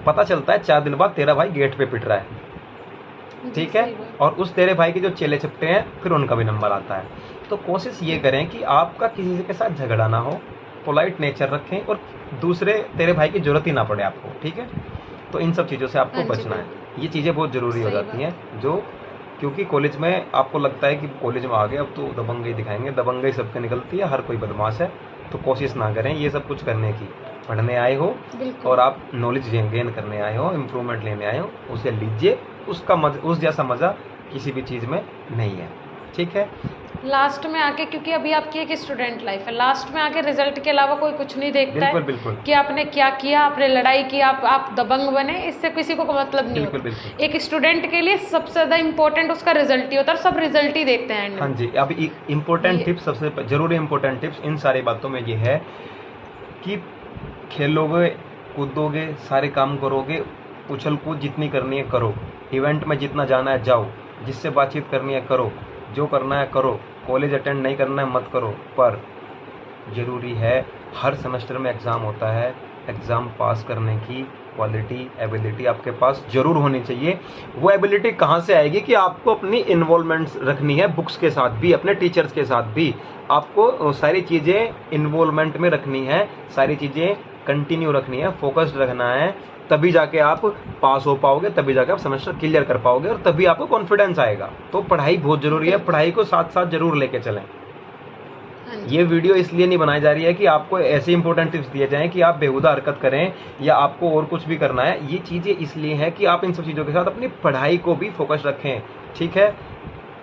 B: पता चलता है 4 दिन बाद तेरा भाई गेट पे पिट रहा है, ठीक है। और उस तेरे भाई के जो चेले चपटे हैं, फिर उनका भी नंबर आता है। तो कोशिश ये करें कि आपका किसी के साथ झगड़ा ना हो, पोलाइट नेचर रखें, और दूसरे तेरे भाई की जरूरत ही ना पड़े आपको, ठीक है। तो इन सब चीज़ों से आपको
A: हाँ जी,
B: बचना है। ये चीज़ें बहुत ज़रूरी हो
A: सही
B: जाती हैं, जो क्योंकि कॉलेज में आपको लगता है कि कॉलेज में आ गए अब तो दबंगई दिखाएंगे, दबंगई सबके निकलती है, हर कोई बदमाश है। तो कोशिश ना करें ये सब कुछ करने की। पढ़ने आए हो
A: बिल्कुल।
B: और आप नॉलेज गेन करने आए हो, इम्प्रूवमेंट लेने आए हो, उसे लीजिए। उसका उस जैसा मज़ा किसी भी चीज़ में नहीं है, ठीक है।
A: लास्ट में आके, क्योंकि अभी आपकी एक स्टूडेंट लाइफ है, लास्ट में आके रिजल्ट के अलावा कोई कुछ नहीं देखता
B: बिल्कुल
A: है
B: बिल्कुल
A: कि आपने क्या किया, आपने लड़ाई की, आप दबंग बने, इससे किसी को मतलब नहीं
B: बिल्कुल
A: होता।
B: बिल्कुल।
A: एक स्टूडेंट के लिए सबसे ज़्यादा इंपॉर्टेंट उसका रिजल्ट ही होता है, और सब रिजल्ट ही देखते हैं end
B: हाँ
A: में।
B: जी, अब इम्पोर्टेंट
A: ये-
B: टिप्स, सबसे जरूरी इम्पोर्टेंट टिप्स इन सारी बातों में ये है कि खेलोगे, कूदोगे, सारे काम करोगे, उछल कूद जितनी करनी है करो, इवेंट में जितना जाना है जाओ, जिससे बातचीत करनी है करो, जो करना है करो, कॉलेज अटेंड नहीं करना है मत करो। पर ज़रूरी है, हर सेमेस्टर में एग्ज़ाम होता है, एग्ज़ाम पास करने की क्वालिटी, एबिलिटी आपके पास ज़रूर होनी चाहिए। वो एबिलिटी कहाँ से आएगी कि आपको अपनी इन्वॉल्वमेंट रखनी है, बुक्स के साथ भी, अपने टीचर्स के साथ भी आपको सारी चीज़ें इन्वॉल्वमेंट में रखनी है, सारी चीज़ें कंटिन्यू रखनी है, फोकस्ड रखना है, तभी जाके आप पास हो पाओगे, तभी जाके आप सेमेस्टर क्लियर कर पाओगे, और तभी आपको कॉन्फिडेंस आएगा। तो पढ़ाई बहुत ज़रूरी है, पढ़ाई को साथ साथ ज़रूर लेके चलें।
A: हाँ जी।
B: ये वीडियो इसलिए नहीं बनाई जा रही है कि आपको ऐसे इंपॉर्टेंट टिप्स दिए जाएं कि आप बेहुदा हरकत करें या आपको और कुछ भी करना है। ये चीज़ें इसलिए हैं कि आप इन सब चीज़ों के साथ अपनी पढ़ाई को भी फोकस रखें, ठीक है।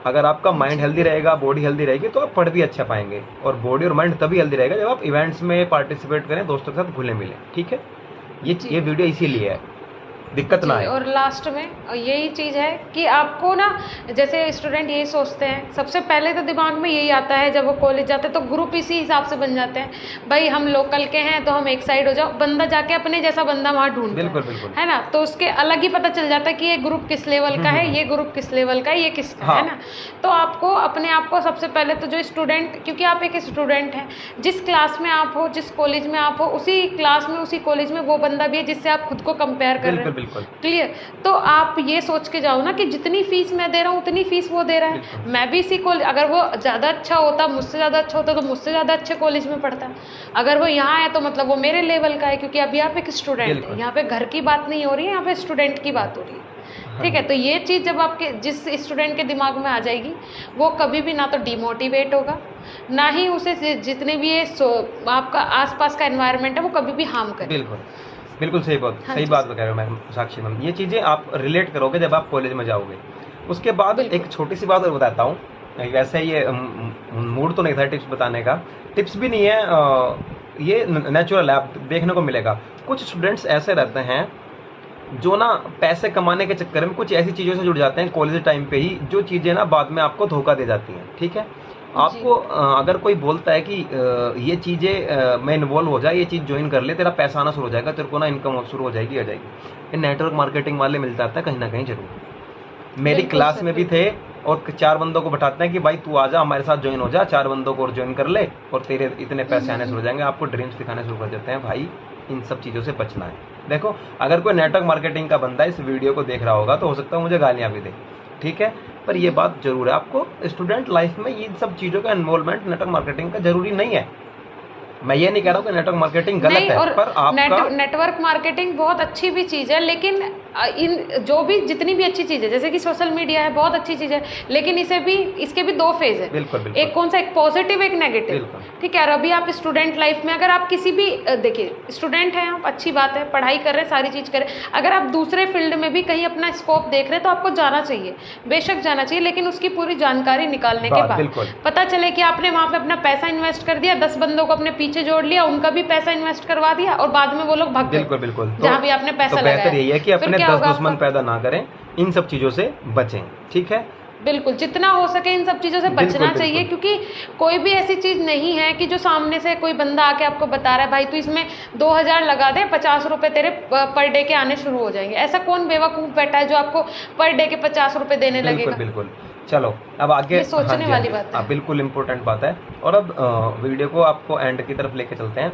B: अगर आपका माइंड हेल्दी रहेगा, बॉडी हेल्दी रहेगी, तो आप पढ़ भी अच्छा पाएंगे, और बॉडी और माइंड तभी हेल्दी रहेगा जब आप इवेंट्स में पार्टिसिपेट करें, दोस्तों के साथ घुले मिले, ठीक है। ये वीडियो इसीलिए है, दिक्कत ना
A: जी,
B: आए।
A: और लास्ट में यही चीज़ है कि आपको ना, जैसे स्टूडेंट यही सोचते हैं, सबसे पहले तो दिमाग में यही आता है जब वो कॉलेज जाते हैं, तो ग्रुप इसी हिसाब से बन जाते हैं, भाई हम लोकल के हैं तो हम एक साइड हो जाओ, बंदा जाके अपने जैसा बंदा वहाँ ढूंढता
B: बिल्कुल बिल्कुल।
A: है ना, तो उसके अलग ही पता चल जाता है कि ये ग्रुप किस लेवल का है, ये ग्रुप किस लेवल का है, ये किसका
B: हाँ।
A: है ना। तो आपको अपने आप को सबसे पहले तो जो स्टूडेंट, क्योंकि आप एक स्टूडेंट हैं, जिस क्लास में आप हो, जिस कॉलेज में आप हो, उसी क्लास में, उसी कॉलेज में वो बंदा भी है जिससे आप खुद को कंपेयर कर रहे
B: बिल्कुल
A: हो।
B: बिल्कुल।
A: क्लियर। तो आप ये सोच के जाओ ना कि जितनी फीस मैं दे रहा हूँ उतनी फीस वो दे रहा है।
B: बिल्कुल।
A: मैं भी इसी कॉलेज, अगर वो ज़्यादा अच्छा होता, मुझसे ज़्यादा अच्छा होता, तो मुझसे ज़्यादा अच्छे कॉलेज में पढ़ता। अगर वो यहाँ है तो मतलब वो मेरे लेवल का है, क्योंकि अभी आप एक स्टूडेंट है।
B: बिल्कुल।
A: यहाँ पे घर की बात नहीं हो रही है, यहाँ पे स्टूडेंट की बात हो रही है।
B: हाँ
A: ठीक है,
B: जी।
A: तो ये चीज़ जब आपके जिस स्टूडेंट के दिमाग में आ जाएगी, वो कभी भी ना तो डिमोटिवेट होगा, ना ही उसे जितने भी ये आपका आसपास का एनवायरनमेंट है वो कभी भी हार्म करे।
B: बिल्कुल, बिल्कुल सही बात,
A: हाँ
B: सही
A: जी,
B: बात कह रहे हो मैम, साक्षी मैम। ये चीज़ें आप रिलेट करोगे जब आप कॉलेज में जाओगे। उसके बाद
A: बिल्कुल।
B: एक छोटी सी बात और बताता हूँ। वैसे ये मूड तो नहीं था टिप्स बताने का, टिप्स भी नहीं है, ये नेचुरल है, आप देखने को मिलेगा। कुछ स्टूडेंट्स ऐसे रहते हैं जो ना पैसे कमाने के चक्कर में कुछ ऐसी चीज़ों से जुड़ जाते हैं कॉलेज टाइम पे ही, जो चीज़ें ना बाद में आपको धोखा दे जाती हैं। ठीक है,
A: जी।
B: आपको अगर कोई बोलता है कि ये चीज़ें में इन्वॉल्व हो जाए, ये चीज़ ज्वाइन कर ले, तेरा पैसा आना शुरू हो जाएगा, तेरे को ना इनकम शुरू हो जाएगी, आ जाएगी। ये नेटवर्क मार्केटिंग वाले मिल जाता है कहीं ना कहीं जरूर। मेरी
A: बिल्कुल
B: क्लास
A: सर,
B: में भी थे, और 4 बंदों को बैठाते हैं कि भाई तू आ जा हमारे साथ ज्वाइन हो जा, 4 बंदों को और ज्वाइन कर ले और तेरे इतने पैसे आने शुरू हो जाएंगे। आपको ड्रीम्स दिखाने शुरू कर देते हैं। भाई इन सब चीज़ों से बचना है। देखो, अगर कोई नेटवर्क मार्केटिंग का बंदा इस वीडियो को देख रहा होगा तो हो सकता है मुझे गालियाँ भी दे, ठीक है, पर ये बात जरूर है, आपको स्टूडेंट लाइफ में इन सब चीज़ों का इन्वॉल्वमेंट नेटवर्क मार्केटिंग का जरूरी नहीं है। मैं ये नहीं कह रहा हूँ कि नेटवर्क मार्केटिंग गलत
A: नहीं,
B: है,
A: और
B: पर आपका
A: नेटवर्क मार्केटिंग बहुत अच्छी भी चीज़ है, लेकिन इन जो भी जितनी भी अच्छी चीज़ है, जैसे कि सोशल मीडिया है, बहुत अच्छी चीज़ है, लेकिन इसके भी 2 फेज है।
B: बिल्कुल बिल्कुल
A: एक कौन सा, एक पॉजिटिव, एक नेगेटिव।
B: बिल्कुल।
A: ठीक है, और अभी आप स्टूडेंट लाइफ में अगर आप किसी भी देखिए, स्टूडेंट हैं आप, अच्छी बात है, पढ़ाई कर रहे हैं, सारी चीज़ कर रहे हैं। अगर आप दूसरे फील्ड में भी कहीं अपना स्कोप देख रहे हैं तो आपको जाना चाहिए, बेशक जाना चाहिए, लेकिन उसकी पूरी जानकारी निकालने के बाद
B: बिल्कुल।
A: पता चले कि आपने वहाँ पे अपना पैसा इन्वेस्ट कर दिया, 10 बंदों को अपने पीछे जोड़ लिया, उनका भी पैसा इन्वेस्ट करवा दिया, और बाद में वो लोग भाग गए।
B: बिल्कुल बिल्कुल।
A: जहाँ भी आपने पैसा
B: तो
A: लगाया।
B: बेहतर यही है कि
A: फिर
B: अपने
A: क्या
B: 10
A: होगा
B: दुश्मन
A: आपका?
B: पैदा ना करें, इन सब चीज़ों से बचें। ठीक है,
A: बिल्कुल, जितना हो सके इन सब चीज़ों से
B: बिल्कुल,
A: बचना
B: बिल्कुल।
A: चाहिए, क्योंकि कोई भी ऐसी चीज़ नहीं है कि जो सामने से कोई बंदा आके आपको बता रहा है भाई तू इसमें 2000 लगा दे, 50 रुपए तेरे पर डे के आने शुरू हो जाएंगे। ऐसा कौन बेवकूफ़ बैठा है जो आपको पर डे के 50 रुपए देने
B: बिल्कुल
A: लगेगा?
B: बिल्कुल। चलो अब आगे,
A: ये सोचने
B: हाँ जी,
A: वाली
B: हाँ
A: बात
B: जी,
A: है।
B: हाँ, बिल्कुल इम्पोर्टेंट बात है। और अब वीडियो को आपको एंड की तरफ लेके चलते हैं।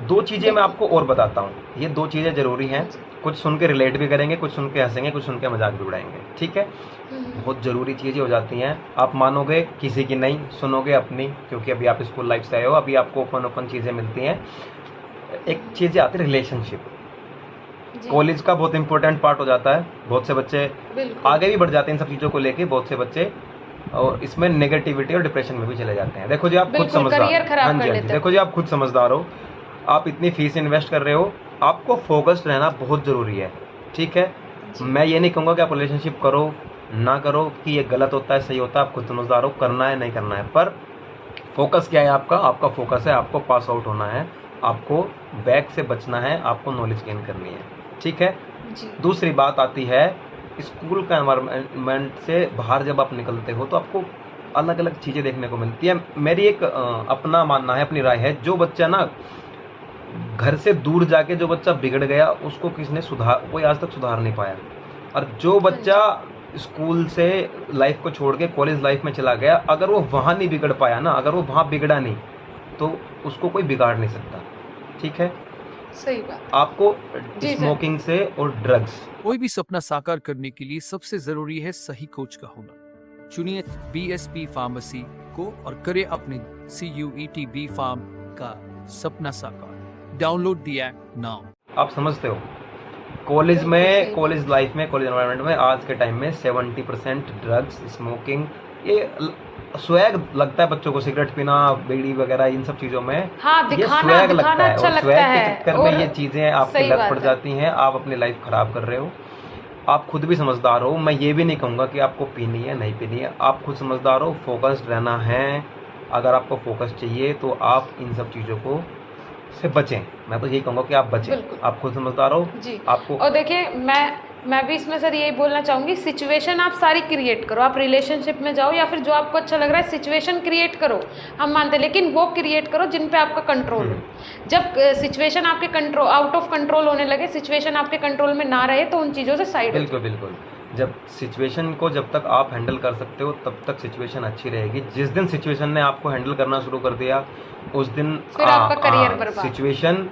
B: 2 चीज़ें मैं आपको और बताता हूँ, ये 2 चीज़ें जरूरी हैं। कुछ सुन के रिलेट भी करेंगे, कुछ सुन के हंसेंगे, कुछ सुन के मजाक भी उड़ाएंगे। ठीक है, बहुत ज़रूरी चीज़ें हो जाती हैं। आप मानोगे किसी की नहीं, सुनोगे अपनी, क्योंकि अभी आप स्कूल लाइफ से आए हो, अभी आपको ओपन चीज़ें मिलती हैं। एक चीज़ें आती है रिलेशनशिप,
A: जी,
B: कॉलेज का बहुत इंपॉर्टेंट पार्ट हो जाता है। बहुत से बच्चे
A: बिल्कुल।
B: आगे भी बढ़ जाते हैं इन सब चीज़ों को लेके, बहुत से बच्चे और इसमें नेगेटिविटी और डिप्रेशन में भी चले जाते हैं। देखो जी, आप खुद
A: बिल्कुल,
B: समझदार,
A: करियर खराब
B: हाँ
A: कर
B: जी, हाँ
A: लेते
B: जी,
A: हैं।
B: देखो जी, आप खुद समझदार हो, आप इतनी फीस इन्वेस्ट कर रहे हो, आपको फोकस्ड रहना बहुत ज़रूरी है। ठीक है, मैं ये नहीं कहूँगा कि आप रिलेशनशिप करो ना करो, कि ये गलत होता है सही होता है, आप खुद समझदार हो, करना है नहीं करना है, पर फोकस क्या है आपका? आपका फोकस है आपको पास आउट होना है, आपको बैक से बचना है, आपको नॉलेज गेन करनी है। ठीक है,
A: जी,
B: दूसरी बात आती है, स्कूल का एनवायरनमेंट से बाहर जब आप निकलते हो तो आपको अलग अलग चीज़ें देखने को मिलती है। मेरी एक अपना मानना है, अपनी राय है, जो बच्चा ना घर से दूर जाके जो बच्चा बिगड़ गया, उसको किसने कोई आज तक सुधार नहीं पाया। और जो बच्चा स्कूल से लाइफ को छोड़ के कॉलेज लाइफ में चला गया, अगर वो वहाँ नहीं बिगड़ पाया ना, अगर वो वहाँ बिगड़ा नहीं, तो उसको कोई बिगाड़ नहीं सकता। ठीक है,
A: सही बात।
B: आपको
A: जी सर।
B: स्मोकिंग से और ड्रग्स,
C: कोई भी सपना साकार करने के लिए सबसे जरूरी है सही कोच का होना। चुनिए BSP फार्मेसी को और करें अपने CUET B फार्म का सपना साकार। Download the app now.
B: आप समझते हो, कॉलेज
A: बिल्कुल
B: में,
A: सही।
B: कॉलेज लाइफ में, कॉलेज एनवायरनमेंट में आज के टाइम में 70% ड्रग्स, स्मोकिंग, ये स्वैग लगता है बच्चों को, सिगरेट पीना, बीड़ी वगैरह, इन सब चीज़ों में
A: हाँ,
B: ये
A: दिखाना
B: स्वैग लगता
A: दिखाना
B: है।
A: अच्छा
B: और
A: लगता
B: स्वैग के
A: है,
B: चक्कर में
A: और
B: ये चीज़ें आपके
A: सही
B: लत
A: बात
B: पड़
A: है।
B: जाती हैं, आप अपनी लाइफ खराब कर रहे हो। आप खुद भी समझदार हो, मैं ये भी नहीं कहूँगा कि आपको पीनी है नहीं पीनी है, आप खुद समझदार हो, फोकस्ड रहना है। अगर आपको फोकस चाहिए तो आप इन सब चीज़ों को से बचें। मैं तो यही कहूँगा कि आप बचें,
A: बिल्कुल।
B: आप खुद समझदार हो,
A: जी,
B: आपको
A: और देखिए मैं भी इसमें सर यही बोलना चाहूँगी, सिचुएशन आप सारी क्रिएट करो। आप रिलेशनशिप में जाओ या फिर जो आपको अच्छा लग रहा है, सिचुएशन क्रिएट करो, हम मानते हैं, लेकिन वो क्रिएट करो जिन पे आपका कंट्रोल हो। जब सिचुएशन आपके कंट्रोल, आउट ऑफ कंट्रोल होने लगे, सिचुएशन आपके कंट्रोल में ना रहे, तो उन चीज़ों से साइड हो
B: बिल्कुल बिल्कुल। जब सिचुएशन को जब तक आप हैंडल कर सकते हो तब तक सिचुएशन अच्छी रहेगी। जिस दिन सिचुएशन ने आपको हैंडल करना शुरू कर दिया, उस दिन
A: फिर आपका करियर बर्बाद।
B: सिचुएशन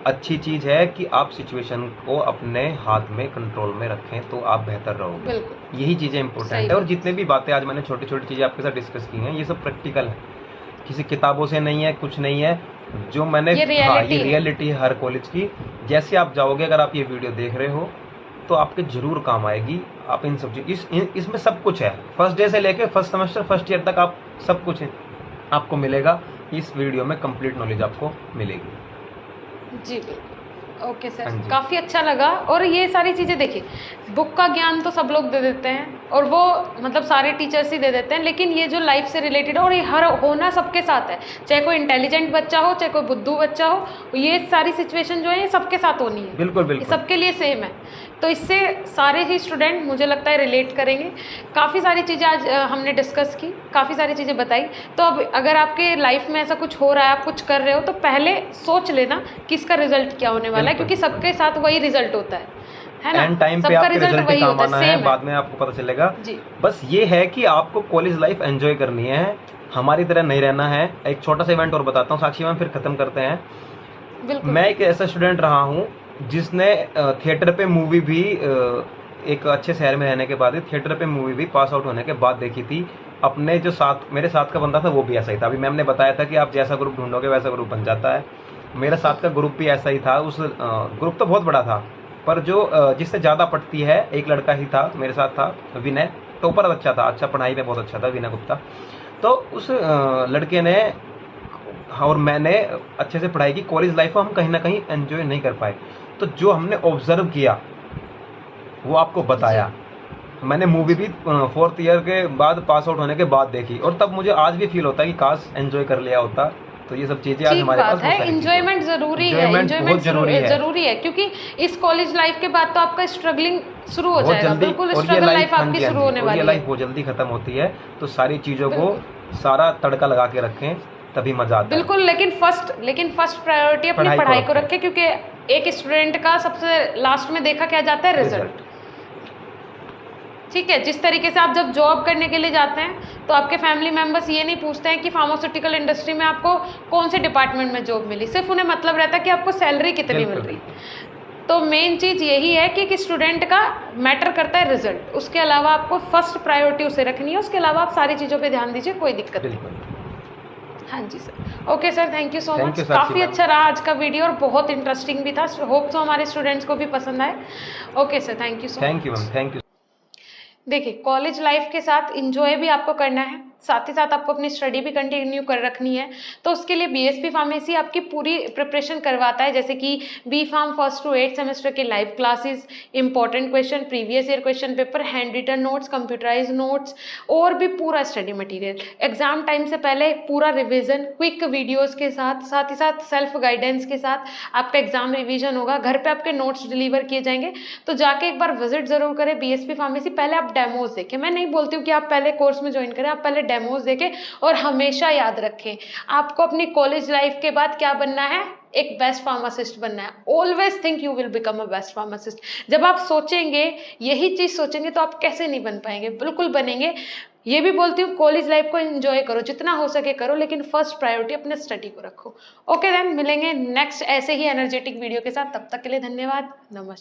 B: अच्छी चीज़ है कि आप सिचुएशन को अपने हाथ में कंट्रोल में रखें तो आप बेहतर रहोगे।
A: बिल्कुल
B: यही चीज़ें इंपॉर्टेंट
A: सही
B: है। और
A: बात।
B: जितने भी बातें आज मैंने छोटी छोटी चीज़ें आपके साथ डिस्कस की हैं, ये सब प्रैक्टिकल है, किसी किताबों से नहीं है, कुछ नहीं है। जो मैंने
A: ये
B: हाँ,
A: रियलिटी
B: ये
A: है।
B: रियलिटी है हर कॉलेज की। जैसे आप जाओगे, अगर आप ये वीडियो देख रहे हो तो आपके जरूर काम आएगी। आप इन सब इसमें सब कुछ है, फर्स्ट डे से लेके फर्स्ट सेमेस्टर फर्स्ट ईयर तक आप सब कुछ है, आपको मिलेगा। इस वीडियो में कंप्लीट नॉलेज आपको मिलेगी।
A: जी बिल्कुल। ओके सर,
B: हाँ जी।
A: काफ़ी अच्छा लगा। और ये सारी चीज़ें देखिए, बुक का ज्ञान तो सब लोग दे देते हैं और वो मतलब सारे टीचर्स ही दे देते हैं, लेकिन ये जो लाइफ से रिलेटेड है और ये हर होना सबके साथ है, चाहे कोई इंटेलिजेंट बच्चा हो चाहे कोई बुद्धू बच्चा हो, ये सारी सिचुएशन जो है ये सबके साथ होनी है।
B: बिल्कुल
A: ये
B: बिल्कुल।
A: सबके लिए सेम है, तो इससे सारे ही स्टूडेंट मुझे लगता है रिलेट करेंगे। काफ़ी सारी चीज़ें आज हमने डिस्कस की, काफ़ी सारी चीज़ें बताई। तो अब अगर आपके लाइफ में ऐसा कुछ हो रहा है, आप कुछ कर रहे हो, तो पहले सोच लेना कि इसका रिजल्ट क्या होने वाला है,
B: बिल्कुल,
A: क्योंकि सबके साथ वही रिजल्ट होता है ना?
B: एंड टाइम पे
A: सबका
B: आपके
A: रिजल्ट
B: रिजल्ट ही
A: वही
B: काम
A: होता
B: आना
A: है,
B: है,
A: सेम
B: बाद में आपको पता चलेगा।
A: जी
B: बस ये है कि आपको कॉलेज लाइफ एंजॉय करनी है, हमारी तरह नहीं रहना है। एक छोटा सा इवेंट और बताता हूँ साक्षी मैम, फिर खत्म करते हैं।
A: बिल्कुल।
B: मैं एक ऐसा स्टूडेंट रहा हूँ जिसने थिएटर पे मूवी भी एक अच्छे शहर में रहने के बाद ही थिएटर पे मूवी भी पास आउट होने के बाद देखी थी। अपने जो साथ मेरे साथ का बंदा था वो भी ऐसा ही था। अभी मैम ने बताया था कि आप जैसा ग्रुप ढूंढोगे वैसा ग्रुप बन जाता है। मेरे साथ का ग्रुप भी ऐसा ही था। उस ग्रुप तो बहुत बड़ा था, पर जो जिससे ज़्यादा पढ़ती है एक लड़का ही था मेरे साथ था, विनय। टॉपर बच्चा था, अच्छा पढ़ाई में बहुत अच्छा था, विनय गुप्ता। तो उस लड़के ने और मैंने अच्छे से पढ़ाई की। कॉलेज लाइफ को हम कहीं ना कहीं एंजॉय नहीं कर पाए। तो जो हमने ऑब्जर्व किया वो आपको बताया। मैंने मूवी भी 4th ईयर के बाद पास आउट होने के बाद देखी, और तब मुझे आज भी फील होता है कि काश एंजॉय कर लिया होता। तो ये सब चीजें आज
A: ठीक
B: हमारे पास
A: बात
B: बहुत
A: है,
B: सारी चीजें
A: इंजॉयमेंट जरूरी है,
B: Enjoyment
A: इंजॉयमेंट
B: बहुत जरूरी है।
A: जरूरी है, क्योंकि इस कॉलेज लाइफ के बाद तो आपका स्ट्रगलिंग शुरू हो
B: बहुत
A: जाएगा।
B: जल्दी,
A: बिल्कुल
B: और ये
A: स्ट्रगल
B: लाइफ
A: लाइफ
B: हाँ
A: आपकी
B: जी हाँ
A: शुरू
B: जी,
A: होने
B: और ये
A: वाली
B: लाइफ
A: है।
B: बहुत जल्दी खत्म होती है। तो सारी चीजों को
A: बिल्कुल
B: सारा तड़का लगा के रखें, तभी मजा आता है।
A: बिल्कुल, लेकिन फर्स्ट प्रायोरिटी अपनी पढ़ाई को रखें, क्योंकि एक स्टूडेंट का सबसे लास्ट में देखा क्या जाता है, रिजल्ट। ठीक है, जिस तरीके से आप जब जॉब करने के लिए जाते हैं तो आपके फैमिली मेंबर्स ये नहीं पूछते हैं कि फार्मास्यूटिकल इंडस्ट्री में आपको कौन से डिपार्टमेंट में जॉब मिली, सिर्फ उन्हें मतलब रहता है कि आपको सैलरी कितनी मिल रही है। तो मेन चीज़ यही है कि स्टूडेंट का मैटर करता है रिजल्ट, उसके अलावा आपको फर्स्ट प्रायोरिटी उसे रखनी है, उसके अलावा आप सारी चीज़ों पे ध्यान दीजिए, कोई दिक्कत नहीं। हाँ जी sir, okay sir, thank you so much. काफ़ी अच्छा रहा आज का वीडियो और बहुत इंटरेस्टिंग भी था। होप सो हमारे स्टूडेंट्स को भी पसंद आए। Okay sir, thank you so much.
B: Thank you ma'am, thank you.
A: देखिए, कॉलेज लाइफ के साथ इंजॉय भी आपको करना है, साथ ही साथ आपको अपनी स्टडी भी कंटिन्यू कर रखनी है। तो उसके लिए बीएसपी फार्मेसी आपकी पूरी प्रिपरेशन करवाता है, जैसे कि B pharm 1st to 8th semester के live classes, important question, previous year question paper, hand written notes, computerize notes, और भी पूरा स्टडी मटेरियल। एग्जाम टाइम से पहले पूरा रिविजन, क्विक वीडियोज़ के साथ, साथ ही साथ सेल्फ गाइडेंस के साथ आपका एग्जाम रिविजन होगा। घर पर आपके नोट्स डिलीवर किए जाएंगे। तो जाके एक बार विजिट जरूर करें बीएसपी फार्मेसी। पहले आप डेमोज देखें, मैं नहीं बोलती हूँ कि आप पहले कोर्स में ज्वाइन करें, आप पहले डेमोज देखें। और हमेशा याद रखें, आपको अपनी कॉलेज लाइफ के बाद क्या बनना है, एक बेस्ट फार्मासिस्ट बनना है। Always think you will become a best pharmacist. जब आप सोचेंगे, यही चीज सोचेंगे, तो आप कैसे नहीं बन पाएंगे, बिल्कुल बनेंगे। ये भी बोलती हूँ, कॉलेज लाइफ को एंजॉय करो, जितना हो सके करो, लेकिन फर्स्ट प्रायोरिटी अपने स्टडी को रखो। ओके देन, मिलेंगे नेक्स्ट ऐसे ही एनर्जेटिक वीडियो के साथ। तब तक के लिए धन्यवाद, नमस्कार।